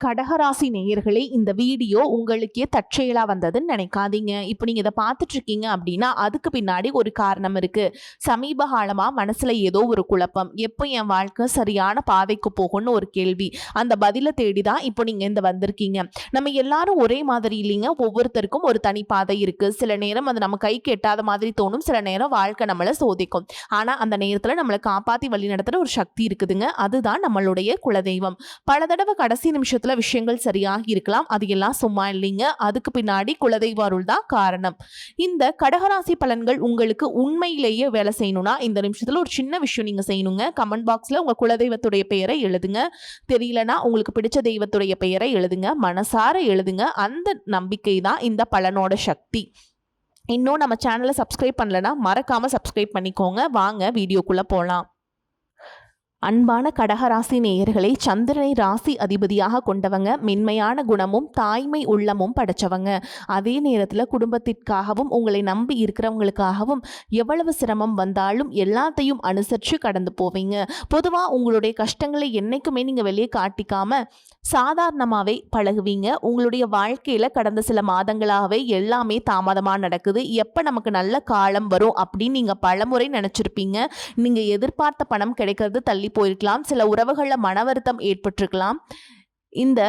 கடகராசி நேயர்களே, இந்த வீடியோ உங்களுக்கே தற்செயலா வந்ததுன்னு நினைக்காதீங்க. இப்போ நீங்க இதை பார்த்துட்டு இருக்கீங்க அப்படின்னா அதுக்கு பின்னாடி ஒரு காரணம் இருக்கு. சமீப காலமா மனசுல ஏதோ ஒரு குழப்பம், எப்போ என் வாழ்க்கை சரியான பாதைக்கு போகும்னு ஒரு கேள்வி. அந்த பதிலை தேடி தான் இப்போ நீங்க இந்த வந்திருக்கீங்க. நம்ம எல்லாரும் ஒரே மாதிரி இல்லைங்க. ஒவ்வொருத்தருக்கும் ஒரு தனி பாதை இருக்கு. சில நேரம் அது நம்ம கைக்கு எட்டாத மாதிரி தோணும், சில நேரம் வாழ்க்கை நம்மளை சோதிக்கும். ஆனா அந்த நேரத்துல நம்மளை காப்பாத்தி வழி நடத்துற ஒரு சக்தி இருக்குதுங்க. அதுதான் நம்மளுடைய குலதெய்வம். பல தடவை கடைசி நிமிஷத்துல விஷயங்கள் சரியாகி இருக்கலாம், அது எல்லாம் சும்மா இல்லைங்க. அதுக்கு பின்னாடி குலதெய்வ அருள் தான் காரணம். இந்த கடகராசி பலன்கள் உங்களுக்கு உண்மையிலேயே வேலை செய்யணும்னா இந்த நிமிஷத்துல ஒரு சின்ன விஷயம் நீங்க செய்யணுங்க. கமெண்ட் பாக்ஸ்ல உங்க குலதெய்வத்துடைய பெயரை எழுதுங்க. தெரியலனா உங்களுக்கு பிடிச்ச தெய்வத்துடைய பெயரை எழுதுங்க. மனசார எழுதுங்க. அந்த நம்பிக்கை தான் இந்த பலனோட சக்தி. இன்னும் நம்ம சேனலை சப்ஸ்கிரைப் பண்ணலனா மறக்காம சப்ஸ்கிரைப் பண்ணிக்கோங்க. வாங்க வீடியோக்குள்ள போலாம். அன்பான கடகராசி நேயர்களை, சந்திரனை ராசி அதிபதியாக கொண்டவங்க, மென்மையான குணமும் தாய்மை உள்ளமும் படைச்சவங்க. அதே நேரத்தில் குடும்பத்திற்காகவும் உங்களை நம்பி இருக்கிறவங்களுக்காகவும் எவ்வளவு சிரமம் வந்தாலும் எல்லாத்தையும் அனுசரித்து கடந்து போவீங்க. பொதுவாக உங்களுடைய கஷ்டங்களை என்றைக்குமே நீங்கள் வெளியே காட்டிக்காம சாதாரணமாகவே பழகுவீங்க. உங்களுடைய வாழ்க்கையில் கடந்த சில மாதங்களாகவே எல்லாமே தாமதமாக நடக்குது. எப்போ நமக்கு நல்ல காலம் வரும் அப்படின்னு நீங்கள் பலமுறை நினச்சிருப்பீங்க. நீங்கள் எதிர்பார்த்த பணம் கிடைக்கிறது தள்ளி போயிருக்கலாம். சில உறவுகளில் மன வருத்தம் ஏற்பட்டிருக்கலாம். இந்த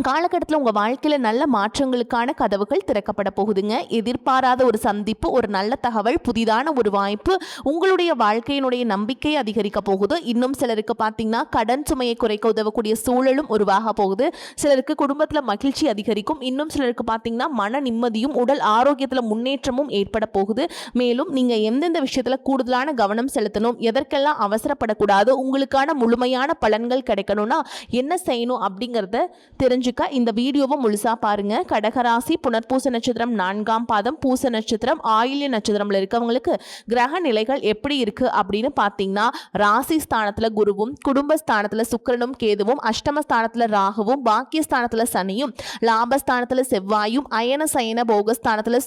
காலகட்டத்தில் உங்கள் வாழ்க்கையில் நல்ல மாற்றங்களுக்கான கதவுகள் திறக்கப்பட போகுதுங்க. எதிர்பாராத ஒரு சந்திப்பு, ஒரு நல்ல தகவல், புதிதான ஒரு வாய்ப்பு உங்களுடைய வாழ்க்கையினுடைய நம்பிக்கையை அதிகரிக்க போகுது. இன்னும் சிலருக்கு பார்த்தீங்கன்னா கடன் சுமையை குறைக்க உதவக்கூடிய சூழலும் உருவாக போகுது. சிலருக்கு குடும்பத்தில் மகிழ்ச்சி அதிகரிக்கும். இன்னும் சிலருக்கு பார்த்தீங்கன்னா மன நிம்மதியும் உடல் ஆரோக்கியத்தில் முன்னேற்றமும் ஏற்பட போகுது. மேலும் நீங்கள் எந்தெந்த விஷயத்தில் கூடுதலான கவனம் செலுத்தணும், எதற்கெல்லாம் அவசரப்படக்கூடாது, உங்களுக்கான முழுமையான பலன்கள் கிடைக்கணும்னா என்ன செய்யணும் அப்படிங்கிறத தெரிஞ்சுக்க இந்த வீடியோவை முழுசா பாருங்க. கடகராசி புனர்பூச நட்சத்திரம் 4ஆம் பாதம், பூச நட்சத்திரம், ஆயில்ய நட்சத்திரம்ல இருக்கவங்களுக்கு கிரக நிலைகள் எப்படி இருக்கு அப்படின்னு பார்த்தீங்கன்னா, ராசி ஸ்தானத்துல குருவும், குடும்பஸ்தானத்துல சுக்கிரனும் கேதுவும், அஷ்டமஸ்தானத்துல ராகுவும், பாக்கியஸ்தானத்துல சனியும், லாபஸ்தானத்துல செவ்வாயும், அயன சயன போகஸ்தானத்துல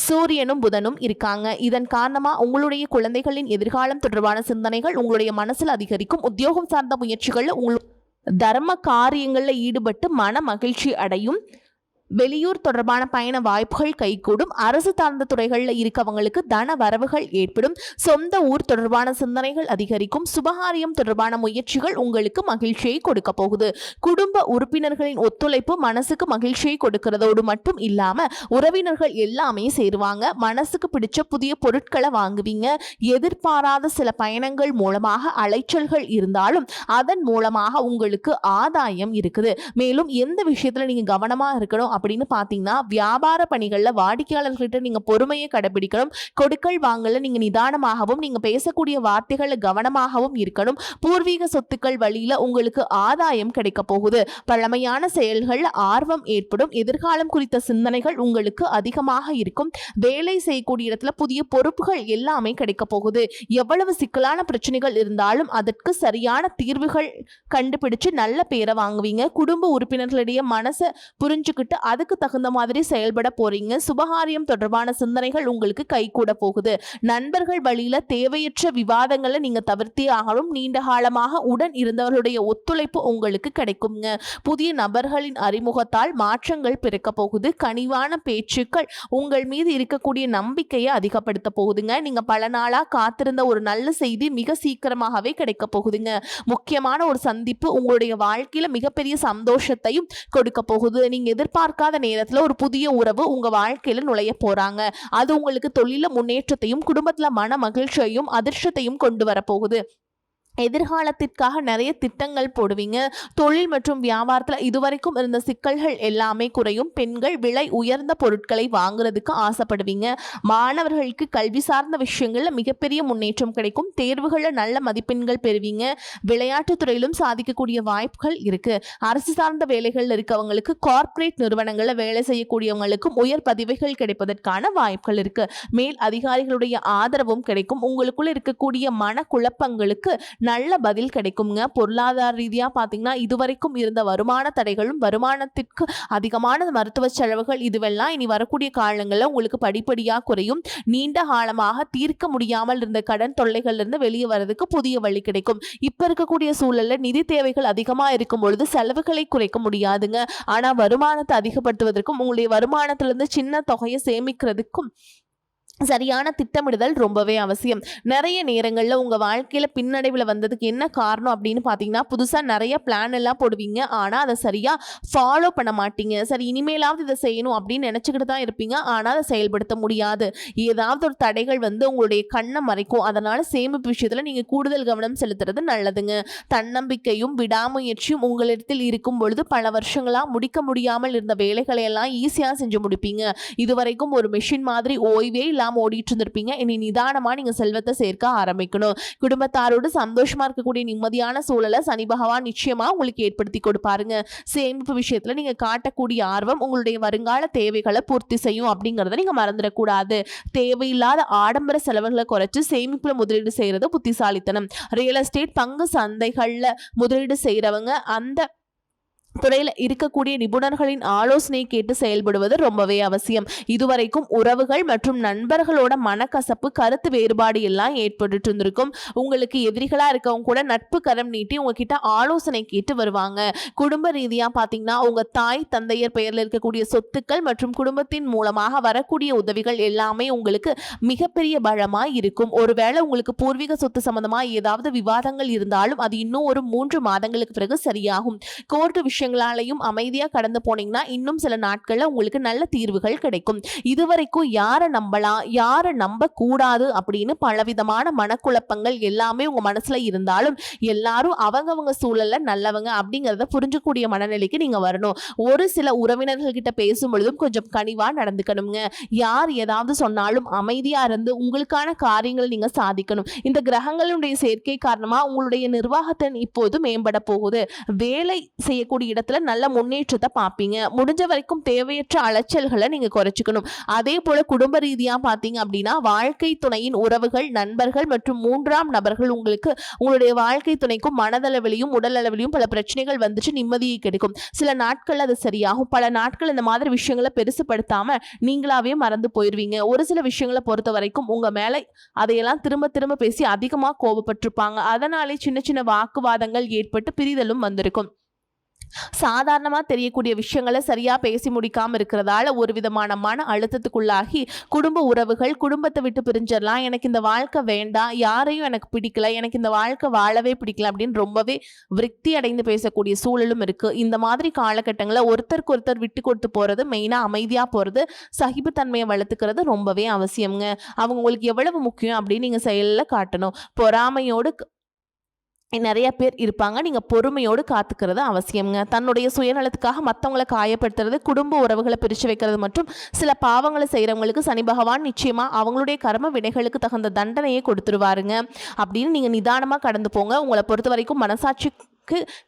சூரியனும் புதனும் இருக்காங்க. இதன் காரணமா உங்களுடைய குழந்தைகளின் எதிர்காலம் தொடர்பான சிந்தனைகள் உங்களுடைய மனசில் அதிகரிக்கும். உத்தியோகம் சார்ந்த முயற்சிகள்ல தர்ம காரியங்களில் ஈடுபட்டு மன மகிழ்ச்சி அடையும். வெளியூர் தொடர்பான பயண வாய்ப்புகள் கைகூடும். அரசு சார்ந்த துறைகளில் இருக்கவங்களுக்கு தன வரவுகள் ஏற்படும். சொந்த ஊர் தொடர்பான சிந்தனைகள் அதிகரிக்கும். சுபகாரியம் தொடர்பான முயற்சிகள் உங்களுக்கு மகிழ்ச்சியை கொடுக்க போகுது. குடும்ப உறுப்பினர்களின் ஒத்துழைப்பு மனசுக்கு மகிழ்ச்சியை கொடுக்கிறதோடு மட்டும் இல்லாம உறவினர்கள் எல்லாமே சேருவாங்க. மனசுக்கு பிடிச்ச புதிய பொருட்களை வாங்குவீங்க. எதிர்பாராத சில பயணங்கள் மூலமாக அலைச்சல்கள் இருந்தாலும் அதன் மூலமாக உங்களுக்கு ஆதாயம் இருக்குது. மேலும் எந்த விஷயத்துல நீங்க கவனமா இருக்கணும் அப்படின்னு பார்த்தீங்கன்னா, வியாபார பணிகளில் வாடிக்கையாளர்கிட்ட நீங்க பொறுமையை கடைபிடிக்கணும். கொடுக்கல் வாங்கல நீங்க நிதானமாகவும், நீங்க பேசக்கூடிய வார்த்தைகளை கவனமாகவும் இருக்கணும். பூர்வீக சொத்துக்கள் வழியில உங்களுக்கு ஆதாயம் கிடைக்க போகுது. பழமையான செயல்கள் ஆர்வம் ஏற்படும். எதிர்காலம் குறித்த சிந்தனைகள் உங்களுக்கு அதிகமாக இருக்கும். வேலை செய்யக்கூடிய இடத்துல புதிய பொறுப்புகள் எல்லாமே கிடைக்க போகுது. எவ்வளவு சிக்கலான பிரச்சனைகள் இருந்தாலும் அதற்கு சரியான தீர்வுகள் கண்டுபிடிச்சு நல்ல பேரை வாங்குவீங்க. குடும்ப உறுப்பினர்களிடையே மனசை புரிஞ்சுக்கிட்டு அதுக்கு தகுந்த மாதிரி செயல்பட போறீங்க. சுபகாரியம் தொடர்பான சிந்தனைகள் உங்களுக்கு கைகூட போகுது. நண்பர்கள் வழியில தேவையற்ற விவாதங்களை நீங்க தவிர்த்தே ஆகணும். நீண்ட காலமாக உடன் இருந்தவர்களுடைய ஒத்துழைப்பு உங்களுக்கு கிடைக்குங்க. புதிய நபர்களின் அறிமுகத்தால் மாற்றங்கள் பிறக்க போகுது. கனிவான பேச்சுக்கள் உங்கள் மீது இருக்கக்கூடிய நம்பிக்கையை அதிகப்படுத்த போகுதுங்க. நீங்க பல நாளா காத்திருந்த ஒரு நல்ல செய்தி மிக சீக்கிரமாகவே கிடைக்க போகுதுங்க. முக்கியமான ஒரு சந்திப்பு உங்களுடைய வாழ்க்கையில மிகப்பெரிய சந்தோஷத்தையும் கொடுக்க போகுது. நீங்க எதிர்பார்க்காத நேரத்துல ஒரு புதிய உறவு உங்க வாழ்க்கையில நுழைய போறாங்க. அது உங்களுக்கு தொழில முன்னேற்றத்தையும் குடும்பத்துல மன மகிழ்ச்சியையும் அதிர்ஷ்டத்தையும் கொண்டு வர போகுது. எதிர்காலத்திற்காக நிறைய திட்டங்கள் போடுவீங்க. தொழில் மற்றும் வியாபாரத்தில் இதுவரைக்கும் இருந்த சிக்கல்கள் எல்லாமே குறையும். பெண்கள் விலை உயர்ந்த பொருட்களை வாங்குறதுக்கு ஆசைப்படுவீங்க. மாணவர்களுக்கு கல்வி சார்ந்த விஷயங்கள்ல மிகப்பெரிய முன்னேற்றம் கிடைக்கும். தேர்வுகளில் நல்ல மதிப்பெண்கள் பெறுவீங்க. விளையாட்டுத் துறையிலும் சாதிக்கக்கூடிய வாய்ப்புகள் இருக்கு. அரசு சார்ந்த வேலைகள் இருக்கவங்களுக்கு, கார்ப்பரேட் நிறுவனங்களில் வேலை செய்யக்கூடியவங்களுக்கும் உயர் பதவிகள் கிடைப்பதற்கான வாய்ப்புகள் இருக்கு. மேல் அதிகாரிகளுடைய ஆதரவும் கிடைக்கும். உங்களுக்குள்ள இருக்கக்கூடிய மன குழப்பங்களுக்கு நல்ல பதில் கிடைக்குங்க. பொருளாதார ரீதியா பார்த்தீங்கன்னா, இதுவரைக்கும் இருந்த வருமான தடைகளும், வருமானத்திற்கு அதிகமான மருத்துவ செலவுகள் இதுவெல்லாம் இனி வரக்கூடிய காலங்கள்ல உங்களுக்கு படிப்படியா குறையும். நீண்ட காலமாக தீர்க்க முடியாமல் இருந்த கடன் தொல்லைகள்ல இருந்து வெளியே வரதுக்கு புதிய வழி கிடைக்கும். இப்ப இருக்கக்கூடிய சூழல்ல நிதி தேவைகள் அதிகமா இருக்கும் பொழுது செலவுகளை குறைக்க முடியாதுங்க. ஆனா வருமானத்தை அதிகப்படுத்துவதற்கும், உங்களுடைய வருமானத்திலிருந்து சின்ன தொகையை சேமிக்கிறதுக்கும் சரியான திட்டமிடுதல் ரொம்பவே அவசியம். நிறைய நேரங்கள்ல உங்க வாழ்க்கையில பின்னடைவுல வந்ததுக்கு என்ன காரணம் அப்படின்னு பார்த்தீங்கன்னா, புதுசா நிறைய பிளான் எல்லாம் போடுவீங்க. ஆனா அதை சரியா ஃபாலோ பண்ண மாட்டீங்க. சரி இனிமேலாவது இதை செய்யணும் அப்படின்னு நினைச்சுக்கிட்டு தான் இருப்பீங்க. ஆனா அதை செயல்படுத்த முடியாது. ஏதாவது ஒரு தடைகள் வந்து உங்களுடைய கண்ணை மறைக்கும். அதனால சேமிப்பு விஷயத்துல நீங்க கூடுதல் கவனம் செலுத்துறது நல்லதுங்க. தன்னம்பிக்கையும் விடாமுயற்சியும் உங்களிடத்தில் இருக்கும் பொழுது பல வருஷங்களா முடிக்க முடியாமல் இருந்த வேலைகளை எல்லாம் ஈஸியா செஞ்சு முடிப்பீங்க. இதுவரைக்கும் ஒரு மிஷின் மாதிரி ஓய்வே ஓடிட்டு இருந்திருப்பீங்க. இனி நிதானமா நீங்க செல்வத்தை சேர்க்க ஆரம்பிக்கணும். குடும்பத்தாரோடு சந்தோஷமா இருக்கக்கூடிய நிம்மதியான சூழலை சனி பகவான் நிச்சயமா உங்களுக்கு ஏற்படுத்தி கொடுப்பாருங்க. சேமிப்பு விஷயத்துல நீங்க காட்டக்கூடிய ஆர்வம் உங்களுடைய வருங்கால தேவைகளை பூர்த்தி செய்யும் அப்படிங்கறத நீங்க மறந்துடக்கூடாது. தேவையில்லாத ஆடம்பர செலவுகளை குறைச்சு சேமிப்புல முதலீடு செய்யறது புத்திசாலித்தனம். ரியல் எஸ்டேட், பங்கு சந்தைகள்ல முதலீடு செய்யறவங்க அந்த துறையில் இருக்கக்கூடிய நிபுணர்களின் ஆலோசனை கேட்டு செயல்படுவது ரொம்பவே அவசியம். இதுவரைக்கும் உறவுகள் மற்றும் நண்பர்களோட மனக்கசப்பு, கருத்து வேறுபாடு எல்லாம் ஏற்பட்டு இருந்திருக்கும். உங்களுக்கு எதிரிகளா இருக்கவங்க கூட நட்பு கரம் நீட்டி உங்ககிட்ட ஆலோசனை கேட்டு வருவாங்க. குடும்ப ரீதியா பாத்தீங்கன்னா, உங்க தாய் தந்தையர் பெயர்ல இருக்கக்கூடிய சொத்துக்கள் மற்றும் குடும்பத்தின் மூலமாக வரக்கூடிய உதவிகள் எல்லாமே உங்களுக்கு மிகப்பெரிய பலமா இருக்கும். ஒருவேளை உங்களுக்கு பூர்வீக சொத்து சம்பந்தமா ஏதாவது விவாதங்கள் இருந்தாலும் அது இன்னும் ஒரு 3 மாதங்களுக்கு பிறகு சரியாகும். கோர்ட்டு விஷயங்களாலையும் அமைதியா கடந்து போனீங்கன்னா இன்னும் சில நாட்கள்ல உங்களுக்கு நல்ல தீர்வுகள் கிடைக்கும். இதுவரைக்கும் யாரை நம்பலாம், யாரை நம்ப கூடாது அப்படின்னு பலவிதமான மனக்குழப்பங்கள் எல்லாமே உங்க மனசுல இருந்தாலும், எல்லாரும் அவங்கவங்க சூழல்ல நல்லவங்க அப்படிங்கறத புரிஞ்சக்கூடிய மனநிலைக்கு நீங்க வரணும். ஒரு சில உறவினர்கள் கிட்ட பேசும் பொழுதும் கொஞ்சம் கனிவா நடந்துக்கணுங்க. யார் ஏதாவது சொன்னாலும் அமைதியா இருந்து உங்களுக்கான காரியங்களை நீங்க சாதிக்கணும். இந்த கிரகங்களுடைய சேர்க்கை காரணமா உங்களுடைய நிர்வாகத்தின் இப்போது மேம்பட போகுது. வேலை செய்யக்கூடிய இடத்துல நல்ல முன்னேற்றத்தை பார்ப்பீங்க. முடிஞ்ச வரைக்கும் தேவையற்ற அலைச்சல்களை நீங்க குறைச்சிக்கணும். அதே போல குடும்ப ரீதியா பார்த்தீங்க அப்படின்னா, வாழ்க்கை துணையின் உறவுகள், நண்பர்கள் மற்றும் 3ஆம் நபர்கள் உங்களுக்கு உங்களுடைய வாழ்க்கை துணைக்கும் மனதளவிலையும் உடல் அளவிலையும் பல பிரச்சனைகள் வந்துச்சு நிம்மதியை கிடைக்கும். சில நாட்கள் அது சரியாகும். பல நாட்கள் இந்த மாதிரி விஷயங்களை பெருசுப்படுத்தாம நீங்களாவே மறந்து போயிருவீங்க. ஒரு சில விஷயங்களை பொறுத்த வரைக்கும் உங்க மேல அதையெல்லாம் திரும்ப திரும்ப பேசி அதிகமா கோபப்பட்டிருப்பாங்க. அதனாலே சின்ன சின்ன வாக்குவாதங்கள் ஏற்பட்டு பிரிதலும் வந்திருக்கும். சாதாரணமா தெரியக்கூடிய விஷயங்களை சரியா பேசி முடிக்காம இருக்கிறதால ஒரு விதமான மன அழுத்தத்துக்குள்ளாகி குடும்ப உறவுகள் குடும்பத்தை விட்டு பிரிஞ்சிடலாம், எனக்கு இந்த வாழ்க்கை வேண்டாம், யாரையும் எனக்கு பிடிக்கல, எனக்கு இந்த வாழ்க்கை வாழவே பிடிக்கல அப்படின்னு ரொம்பவே விரக்தி அடைந்து பேசக்கூடிய சூழலும் இருக்கு. இந்த மாதிரி காலகட்டங்களில் ஒருத்தருக்கு ஒருத்தர் விட்டு கொடுத்து போறது, மெயினா அமைதியா போறது, சகிப்புத்தன்மையை வளர்த்துக்கிறது ரொம்பவே அவசியம்ங்க. அவங்க உங்களுக்கு எவ்வளவு முக்கியம் அப்படின்னு நீங்க செயல்ல காட்டணும். பொறாமையோடு நிறைய பேர் இருப்பாங்க. நீங்க பொறுமையோடு காத்துக்கிறது அவசியம்ங்க. தன்னுடைய சுயநலத்துக்காக மற்றவங்களை காயப்படுத்துறது, குடும்ப உறவுகளை பிரிச்சு வைக்கிறது மற்றும் சில பாவங்களை செய்யறவங்களுக்கு சனி பகவான் நிச்சயமா அவங்களுடைய கர்ம வினைகளுக்கு தகுந்த தண்டனையை கொடுத்துருவாருங்க. அப்படின்னு நீங்க நிதானமா கடந்து போங்க. உங்களை பொறுத்த வரைக்கும் மனசாட்சி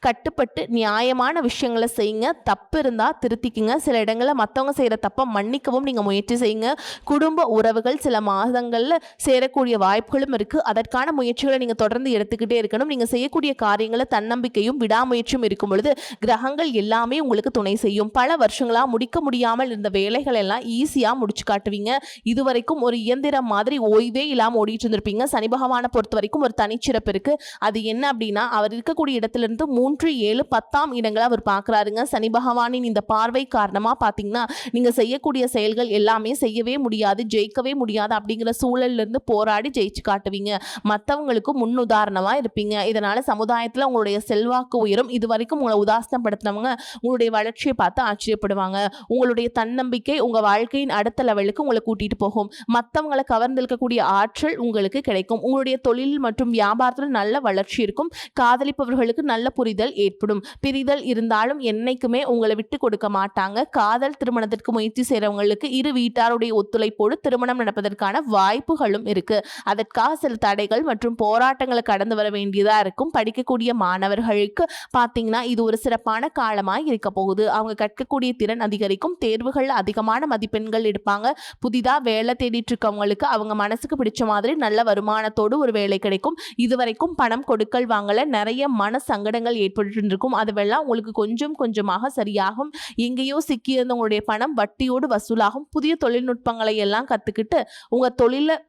கட்டுப்பட்டு நியாயமான விஷயங்களை செய்யுங்க. தப்பு இருந்தா திருத்திக்குங்க. சில இடங்களில் மற்றவங்க செய்கிற தப்பை மன்னிக்கவும் நீங்கள் முயற்சி செய்யுங்க. குடும்ப உறவுகள் சில மாதங்களில் சேரக்கூடிய வாய்ப்புகளும் இருக்குது. அதற்கான முயற்சிகளை நீங்கள் தொடர்ந்து எடுத்துக்கிட்டே இருக்கணும். நீங்கள் செய்யக்கூடிய காரியங்களை தன்னம்பிக்கையும் விடாமுயற்சியும் இருக்கும் பொழுது கிரகங்கள் எல்லாமே உங்களுக்கு துணை செய்யும். பல வருஷங்களாக முடிக்க முடியாமல் இருந்த வேலைகள் எல்லாம் ஈஸியாக முடிச்சு காட்டுவீங்க. இதுவரைக்கும் ஒரு இயந்திரம் மாதிரி ஓய்வே இல்லாமல் ஓடிட்டு இருந்திருப்பீங்க. சனி பகவானை பொறுத்த வரைக்கும் ஒரு தனிச்சிறப்பு இருக்குது. அது என்ன அப்படின்னா, அவர் இருக்கக்கூடிய இடத்துல 3, 7, 10ஆம் இடங்களை அவர் பார்க்குறாருங்க. சனி பகவானின் இந்த பார்வை காரணமாக பார்த்தீங்கன்னா, நீங்கள் செய்யக்கூடிய செயல்கள் எல்லாமே செய்யவே முடியாது, ஜெயிக்கவே முடியாது அப்படிங்கிற சூழலிருந்து போராடி ஜெயிச்சு காட்டுவீங்க. மற்றவங்களுக்கும் முன்னுதாரணமாக இருப்பீங்க. இதனால் சமுதாயத்தில் உங்களுடைய செல்வாக்கு உயரும். இது வரைக்கும் உங்களை உதாசனப்படுத்தினவங்க உங்களுடைய வளர்ச்சியை பார்த்து ஆச்சரியப்படுவாங்க. உங்களுடைய தன்னம்பிக்கை உங்கள் வாழ்க்கையின் அடுத்த லெவலுக்கு உங்களை கூட்டிகிட்டு போகும். மற்றவங்களை கவர்ந்திருக்கக்கூடிய ஆற்றல் உங்களுக்கு கிடைக்கும். உங்களுடைய தொழில் மற்றும் வியாபாரத்தில் நல்ல வளர்ச்சி இருக்கும். காதலிப்பவர்களுக்கு நல்ல புரிதல் ஏற்படும். பிரிதல் இருந்தாலும் என்னைக்குமே உங்களை விட்டு கொடுக்க மாட்டாங்க. காதல் திருமணத்திற்கு முயற்சி செய்றவங்களுக்கு இரு வீட்டாருடைய ஒத்துழைப்போடு திருமணம் நடப்பதற்கான வாய்ப்புகளும் இருக்கு. அதற்காக சில தடைகள் மற்றும் போராட்டங்களை கடந்து வர வேண்டியதா இருக்கும். படிக்கக்கூடிய மாணவர்களுக்கு பார்த்தீங்கன்னா இது ஒரு சிறப்பான காலமாக இருக்க போகுது. அவங்க கற்கக்கூடிய திறன் அதிகரிக்கும். தேர்வுகள் அதிகமான மதிப்பெண்கள் எடுப்பாங்க. புதிதா வேலை தேடிட்டு இருக்கவங்களுக்கு அவங்க மனசுக்கு பிடிச்ச மாதிரி நல்ல வருமானத்தோடு ஒரு வேலை கிடைக்கும். இதுவரைக்கும் பணம் கொடுக்கல் வாங்கல நிறைய மன சங்கடங்கள் ஏற்பட்டு இருக்கும். அதுவெல்லாம் உங்களுக்கு கொஞ்சம் கொஞ்சமாக சரியாகும். எங்கேயோ சிக்கியிருந்தவங்களுடைய பணம் வட்டியோடு வசூலாகும். புதிய தொழில்நுட்பங்களை எல்லாம் கத்துக்கிட்டு உங்க தொழில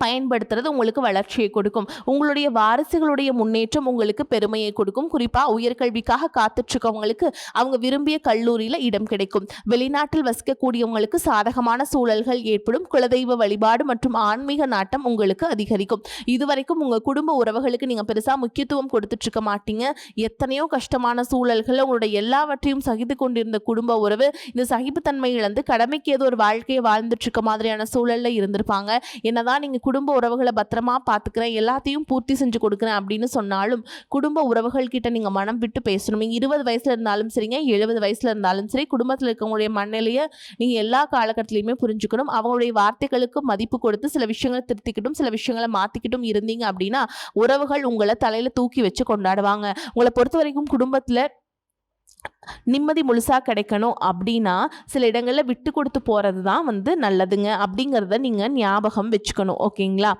பயன்படுத்துறது உங்களுக்கு வளர்ச்சியை கொடுக்கும். உங்களுடைய வாரிசுகளுடைய முன்னேற்றம் உங்களுக்கு பெருமையை கொடுக்கும். குறிப்பா உயர்கல்விக்காக காத்துட்டு இருக்கவங்களுக்கு அவங்க விரும்பிய கல்லூரியில இடம் கிடைக்கும். வெளிநாட்டில் வசிக்கக்கூடியவங்களுக்கு சாதகமான சூழல்கள் ஏற்படும். குலதெய்வ வழிபாடு மற்றும் ஆன்மீக நாட்டம் உங்களுக்கு அதிகரிக்கும். இதுவரைக்கும் உங்க குடும்ப உறவுகளுக்கு நீங்க பெருசா முக்கியத்துவம் கொடுத்துட்டு இருக்க மாட்டீங்க. எத்தனையோ கஷ்டமான சூழல்கள் உங்களுடைய எல்லாவற்றையும் சகித்து கொண்டிருந்த குடும்ப உறவு இந்த சகிப்புத்தன்மை இழந்து கடமைக்கு ஏதோ ஒரு வாழ்க்கையை வாழ்ந்துட்டு இருக்க மாதிரியான சூழல்ல இருந்திருப்பாங்க. என்னதான் நீங்க குடும்ப உறவுகளை பத்திரமா பார்த்துக்கிறேன், எல்லாத்தையும் பூர்த்தி செஞ்சு கொடுக்குறேன் அப்படின்னு சொன்னாலும் குடும்ப உறவுகள் கிட்ட நீங்க மனம் விட்டு பேசணும். நீங்க 20 வயசுல இருந்தாலும் சரிங்க, 70 வயசுல இருந்தாலும் சரி, குடும்பத்தில் இருக்கவங்களுடைய மனநிலையை நீங்க எல்லா காலகட்டத்திலையுமே புரிஞ்சுக்கணும். அவங்களுடைய வார்த்தைகளுக்கு மதிப்பு கொடுத்து சில விஷயங்களை திருத்திக்கிட்டும் சில விஷயங்களை மாத்திக்கிட்டும் இருந்தீங்க அப்படின்னா உறவுகள் உங்களை தலையில தூக்கி வச்சு கொண்டாடுவாங்க. உங்களை பொறுத்த வரைக்கும் குடும்பத்துல நிம்மதி முழுசா கிடைக்கணும் அப்படின்னா சில இடங்கள்ல விட்டு கொடுத்து போறது தான் நல்லதுங்க அப்படிங்கிறத நீங்க ஞாபகம் வச்சுக்கணும். ஓகேங்களா?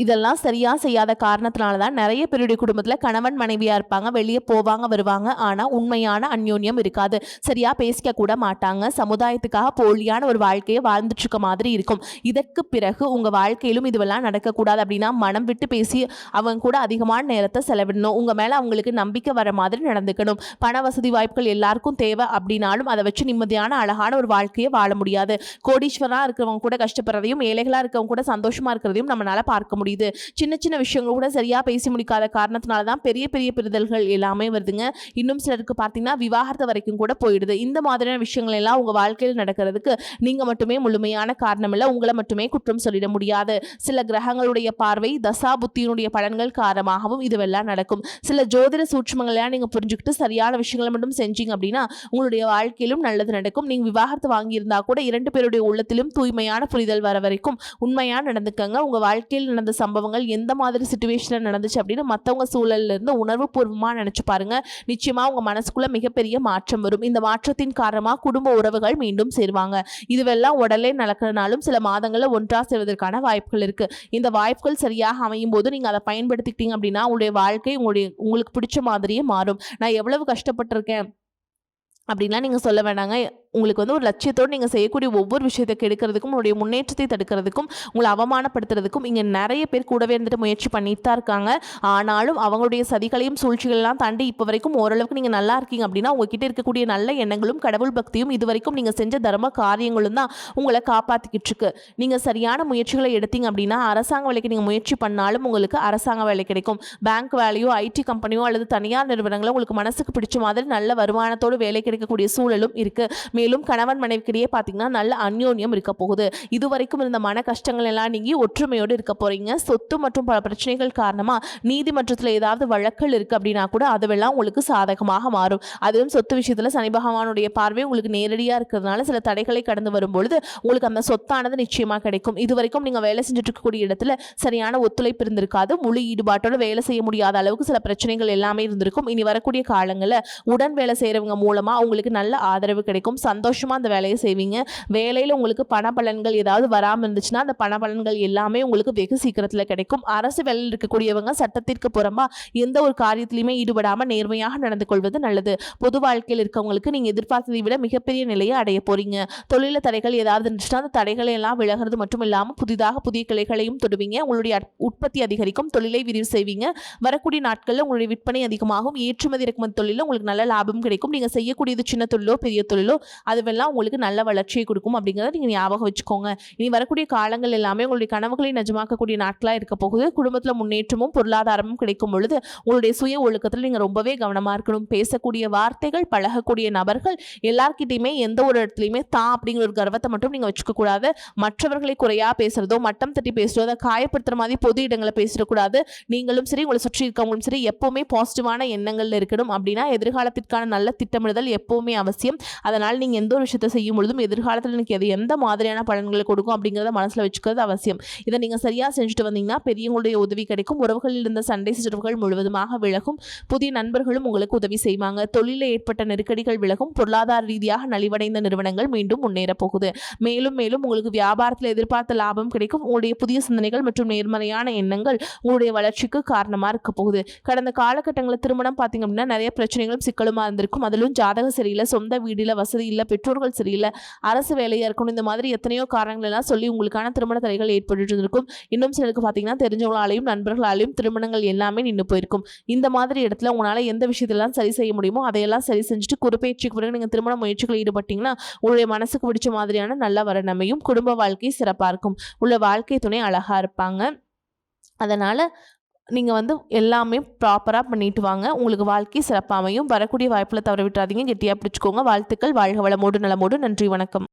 இதெல்லாம் சரியா செய்யாத காரணத்தினால தான் நிறைய பேருடைய குடும்பத்தில் கணவன் மனைவியாக இருப்பாங்க. வெளியே போவாங்க வருவாங்க. ஆனால் உண்மையான அந்யோன்யம் இருக்காது. சரியா பேசிக்க கூட மாட்டாங்க. சமுதாயத்துக்காக போலியான ஒரு வாழ்க்கையை வாழ்ந்துட்டு இருக்க மாதிரி இருக்கும். இதற்கு பிறகு உங்கள் வாழ்க்கையிலும் இதுவெல்லாம் நடக்கக்கூடாது அப்படின்னா மனம் விட்டு பேசி அவங்க கூட அதிகமான நேரத்தை செலவிடணும். உங்கள் மேலே அவங்களுக்கு நம்பிக்கை வர மாதிரி நடந்துக்கணும். பண வசதி வாய்ப்புகள் எல்லாருக்கும் தேவை அப்படின்னாலும் அதை வச்சு நிம்மதியான அழகான ஒரு வாழ்க்கையை வாழ முடியாது. கோடீஸ்வரனாக இருக்கிறவங்க கூட கஷ்டப்படுறதையும் ஏழைகளாக இருக்கிறவங்க கூட சந்தோஷமா இருக்கிறதையும் நம்மளால பார்க்க முடியுது. சின்ன சின்ன விஷயங்கள் கூட சரியா பேசி முடிக்காத காரணத்தினால தான் பெரிய பெரிய பிரிதல்கள் எல்லாமே வருதுங்க. இன்னும் சிலருக்கு பார்த்தீங்கன்னா விவாகரத்து வரைக்கும் கூட போயிடுது. இந்த மாதிரியான விஷயங்கள் எல்லாம் உங்க வாழ்க்கையில் நடக்கிறதுக்கு நீங்க மட்டுமே முழுமையான காரணம் இல்லை. உங்களை மட்டுமே குற்றம் சொல்லிட முடியாது. சில கிரகங்களுடைய பார்வை தசா புத்தியினுடைய பலன்கள் காரணமாகவும் இதுவெல்லாம் நடக்கும். சில ஜோதிட சூட்சுமங்களெல்லாம் நீங்க புரிஞ்சுக்கிட்டு சரியான விஷயங்களை மட்டும் செஞ்சீங்க அப்படின்னா உங்களுடைய வாழ்க்கையிலும் நல்லது நடக்கும். நீங்க விவாகரத்து வாங்கியிருந்தா கூட 2 பேருடைய உள்ளத்திலும் தூய்மையான புரிதல் வர வரைக்கும் உண்மையா நடந்துக்கங்க. உங்க வாழ்க்கையில் நடந்த சம்பவங்கள் எந்த மாதிரி சிச்சுவேஷன்ல நடந்துச்சு அப்படின்னு மற்றவங்க சூழல்ல இருந்து உணர்வு பூர்வமா நினைச்சு பாருங்க. நிச்சயமா உங்க மனசுக்குள்ள மிகப்பெரிய மாற்றம் வரும். இந்த மாற்றத்தின் காரணமா குடும்ப உறவுகள் மீண்டும் சேருவாங்க. இதுவெல்லாம் உடலே நடக்கிறனாலும் சில மாதங்கள்ல ஒன்றா சேர்வதற்கான வாய்ப்புகள் இருக்கு. இந்த வாய்ப்புகள் சரியாக அமையும் போது நீங்க அதை பயன்படுத்திக்கிட்டீங்க அப்படின்னா உங்களுடைய வாழ்க்கை உங்களுக்கு பிடிச்ச மாதிரியே மாறும். நான் எவ்வளவு கஷ்டப்பட்டிருக்கேன் அப்படின்லாம் நீங்க சொல்ல வேண்டாங்க. உங்களுக்கு ஒரு லட்சியத்தோடு நீங்கள் செய்யக்கூடிய ஒவ்வொரு விஷயத்தை கெடுக்கிறதுக்கும் உங்களுடைய முன்னேற்றத்தை தடுக்கிறதுக்கும் உங்களை அவமானப்படுத்துறதுக்கும் இங்கே நிறைய பேர் கூடவே இருந்துட்டு முயற்சி பண்ணிட்டு தான் இருக்காங்க. ஆனாலும் அவங்களுடைய சதிகளையும் சூழ்ச்சிகளெல்லாம் தாண்டி இப்போ வரைக்கும் ஓரளவுக்கு நீங்கள் நல்லா இருக்கீங்க அப்படின்னா உங்ககிட்ட இருக்கக்கூடிய நல்ல எண்ணங்களும் கடவுள் பக்தியும் இது வரைக்கும் நீங்கள் செஞ்ச தர்ம காரியங்களும் தான் உங்களை காப்பாற்றிக்கிட்டு இருக்கு. நீங்கள் சரியான முயற்சிகளை எடுத்தீங்க அப்படின்னா அரசாங்க வேலைக்கு நீங்கள் முயற்சி பண்ணாலும் உங்களுக்கு அரசாங்க வேலை கிடைக்கும். பேங்க் வேலையோ ஐடி கம்பெனியோ அல்லது தனியார் நிறுவனங்களோ உங்களுக்கு மனசுக்கு பிடிச்ச மாதிரி நல்ல வருமானத்தோடு வேலை கிடைக்கக்கூடிய சூழலும் இருக்குது. மேலும் கணவன் மனைவிக்கிடையே பார்த்தீங்கன்னா நல்ல அந்யோன்யம் இருக்க போகுது. இதுவரைக்கும் இருந்த மன கஷ்டங்கள் எல்லாம் நீங்கி ஒற்றுமையோடு இருக்க போறீங்க. சொத்து மற்றும் பல பிரச்சனைகள் காரணமா நீதிமன்றத்தில் ஏதாவது வழக்கல் இருக்கு அப்படின்னா கூட அதுவெல்லாம் உங்களுக்கு சாதகமாக மாறும். அதுவும் சொத்து விஷயத்துல சனி பகவானுடைய பார்வை உங்களுக்கு நேரடியா இருக்கிறதுனால சில தடைகளை கடந்து வரும்பொழுது உங்களுக்கு அந்த சொத்தானது நிச்சயமா கிடைக்கும். இதுவரைக்கும் நீங்க வேலை செஞ்சுட்டு இருக்கக்கூடிய இடத்துல சரியான ஒத்துழைப்பு இருந்திருக்காது. முழு ஈடுபாட்டோட வேலை செய்ய முடியாத அளவுக்கு சில பிரச்சனைகள் எல்லாமே இருந்திருக்கும். இனி வரக்கூடிய காலங்களில் உடன் வேலை செய்யறவங்க மூலமா உங்களுக்கு நல்ல ஆதரவு கிடைக்கும். சந்தோஷமா அந்த வேலையை செய்வீங்க. வேலையில உங்களுக்கு பண பலன்கள் ஏதாவது வராமல் இருந்துச்சுன்னா அந்த பண பலன்கள் எல்லாமே உங்களுக்கு வெகு சீக்கிரத்தில் கிடைக்கும். அரசு வேலையில் இருக்கக்கூடியவங்க சட்டத்திற்கு புறம்பா எந்த ஒரு காரியத்திலையுமே ஈடுபடாம நேர்மையாக நடந்து கொள்வது நல்லது. பொது வாழ்க்கையில் இருக்கவங்களுக்கு நீங்க எதிர்பார்த்ததை விட மிகப்பெரிய நிலையை அடைய போறீங்க. தொழில தடைகள் ஏதாவது இருந்துச்சுன்னா அந்த தடைகளை எல்லாம் விலகிறது மட்டும் இல்லாமல் புதிதாக புதிய கிளைகளையும் தொடுவீங்க. உங்களுடைய உற்பத்தி அதிகரிக்கும். தொழிலை விரிவு செய்வீங்க. வரக்கூடிய நாட்களில் உங்களுடைய விற்பனை அதிகமாகும். ஏற்றுமதி இறக்குமதி தொழில உங்களுக்கு நல்ல லாபம் கிடைக்கும். நீங்க செய்யக்கூடிய இது சின்ன தொழிலோ பெரிய தொழிலோ அதுவெல்லாம் உங்களுக்கு நல்ல வளர்ச்சியை கொடுக்கும் அப்படிங்கிறத நீங்கள் ஞாபகம் வச்சுக்கோங்க. இனி வரக்கூடிய காலங்கள் எல்லாமே உங்களுடைய கனவுகளை நிஜமாக்கக்கூடிய நாட்களாக இருக்க போகுது. குடும்பத்தில் முன்னேற்றமும் பொருளாதாரமும் கிடைக்கும் பொழுது உங்களுடைய சுய ஒழுக்கத்தில் நீங்கள் ரொம்பவே கவனமாக இருக்கணும். பேசக்கூடிய வார்த்தைகள், பழகக்கூடிய நபர்கள் எல்லார்கிட்டையுமே எந்த ஒரு இடத்துலையுமே தான் அப்படிங்கிற ஒரு கர்வத்தை மட்டும் நீங்கள் வச்சுக்க கூடாது. மற்றவர்களை குறையா பேசுறதோ, மட்டம் தட்டி பேசுறதோ, அதை காயப்படுத்துற மாதிரி பொது இடங்களை பேசிடக்கூடாது. நீங்களும் சரி, உங்களை சுற்றி இருக்கவங்களும் சரி, எப்பவுமே பாசிட்டிவான எண்ணங்கள் இருக்கணும். அப்படின்னா எதிர்காலத்திற்கான நல்ல திட்டமிடுதல் எப்பவுமே அவசியம். அதனால் நீங்கள் எந்த ஒரு விஷயத்தை செய்யும் பொழுதும் எதிர்காலத்தில் எனக்கு அது எந்த மாதிரியான பலன்களை கொடுக்கும் அப்படிங்கிறத மனசில் வச்சுக்கிறது அவசியம். இதை நீங்கள் சரியாக செஞ்சுட்டு வந்தீங்கன்னா பெரியவங்களுடைய உதவி கிடைக்கும். உறவுகளில் இருந்த சண்டை சிற்றரவுகள் முழுவதுமாக விலகும். புதிய நண்பர்களும் உங்களுக்கு உதவி செய்வாங்க. தொழிலில் ஏற்பட்ட நெருக்கடிகள் விலகும். பொருளாதார ரீதியாக நலிவடைந்த நிறுவனங்கள் மீண்டும் முன்னேற போகுது. மேலும் மேலும் உங்களுக்கு வியாபாரத்தில் எதிர்பார்த்த லாபம் கிடைக்கும். உங்களுடைய புதிய சிந்தனைகள் மற்றும் நேர்மறையான எண்ணங்கள் உங்களுடைய வளர்ச்சிக்கு காரணமாக இருக்க போகுது. கடந்த காலகட்டங்களில் திருமணம் பார்த்தீங்க அப்படின்னா நிறைய பிரச்சனைகளும் சிக்கலுமா இருந்திருக்கும். அதிலும் ஜாதகம் சரியில்லை, சொந்த வீடில் வசதி இல்லை, பெற்றோர்கள் சரியில்லை, அரசு வேலையாக இருக்கணும், இந்த மாதிரி எத்தனையோ காரணங்கள் எல்லாம் சொல்லி உங்களுக்கான திருமண தடைகள் ஏற்பட்டு இருக்கும். இன்னும் சிலருக்கு பார்த்தீங்கன்னா தெரிஞ்சவங்களாலையும் நண்பர்களாலையும் திருமணங்கள் எல்லாமே நின்று போயிருக்கும். இந்த மாதிரி இடத்துல உங்களால் எந்த விஷயத்தெல்லாம் சரி செய்ய முடியுமோ அதையெல்லாம் சரி செஞ்சுட்டு குறிப்பேற்றுக்கு பிறகு நீங்கள் திருமண முயற்சிகளில் ஈடுபட்டீங்கன்னா உங்களுடைய மனசுக்கு பிடிச்ச மாதிரியான நல்ல வரணமையும் குடும்ப வாழ்க்கை சிறப்பாக இருக்கும். உள்ள வாழ்க்கை துணை அழகாக இருப்பாங்க. அதனால் நீங்கள் எல்லாமே ப்ராப்பராக பண்ணிட்டு வாங்க. உங்களுக்கு வாழ்க்கை சிறப்பாக அமையும். வரக்கூடிய வாய்ப்பில் தவற விட்டுறாதீங்க. கெட்டியாக பிடிச்சிக்கோங்க. வாழ்த்துக்கள். வாழ்க வளமோடு நலமோடு. நன்றி, வணக்கம்.